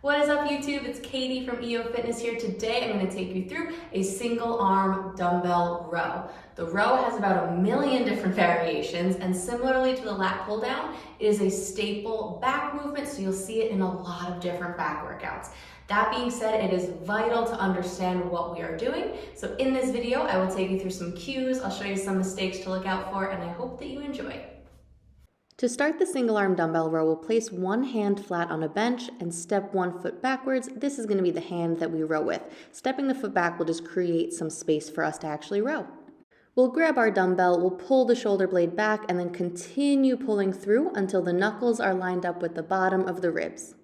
What is up, YouTube? It's Katie from EO Fitness here. Today I'm going to take you through a single arm dumbbell row. The row has about 1 million different variations, and similarly to the lat pull down, it is a staple back movement, so you'll see it in a lot of different back workouts. That being said, it is vital to understand what we are doing. So in this video, I will take you through some cues, I'll show you some mistakes to look out for, and I hope that you enjoy. To start the single arm dumbbell row, we'll place one hand flat on a bench and step 1 foot backwards. This is going to be the hand that we row with. Stepping the foot back will just create some space for us to actually row. We'll grab our dumbbell, we'll pull the shoulder blade back and then continue pulling through until the knuckles are lined up with the bottom of the ribs.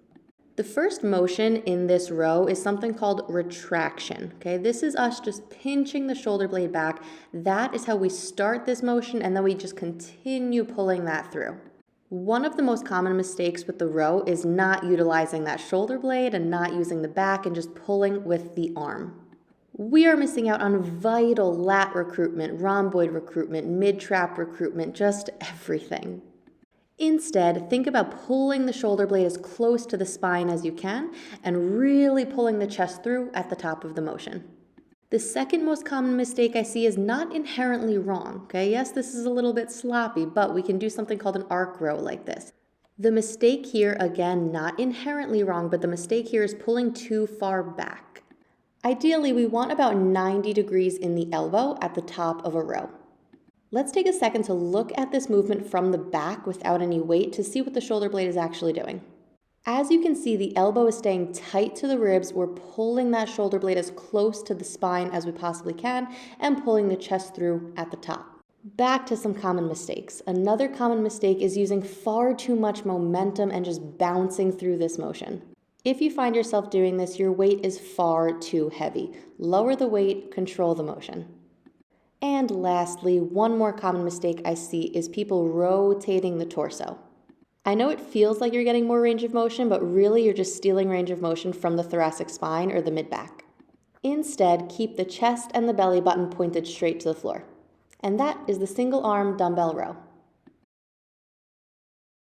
The first motion in this row is something called retraction. Okay, this is us just pinching the shoulder blade back. That is how we start this motion, and then we just continue pulling that through. One of the most common mistakes with the row is not utilizing that shoulder blade and not using the back and just pulling with the arm. We are missing out on vital lat recruitment, rhomboid recruitment, mid-trap recruitment, just everything. Instead, think about pulling the shoulder blade as close to the spine as you can and really pulling the chest through at the top of the motion. The second most common mistake I see is not inherently wrong. Okay, yes, this is a little bit sloppy, but we can do something called an arc row like this. The mistake here, again, not inherently wrong, but the mistake here is pulling too far back. Ideally, we want about 90 degrees in the elbow at the top of a row. Let's take a second to look at this movement from the back without any weight to see what the shoulder blade is actually doing. As you can see, the elbow is staying tight to the ribs. We're pulling that shoulder blade as close to the spine as we possibly can and pulling the chest through at the top. Back to some common mistakes. Another common mistake is using far too much momentum and just bouncing through this motion. If you find yourself doing this, your weight is far too heavy. Lower the weight, control the motion. And lastly, one more common mistake I see is people rotating the torso. I know it feels like you're getting more range of motion, but really you're just stealing range of motion from the thoracic spine or the mid-back. Instead, keep the chest and the belly button pointed straight to the floor. And that is the single arm dumbbell row.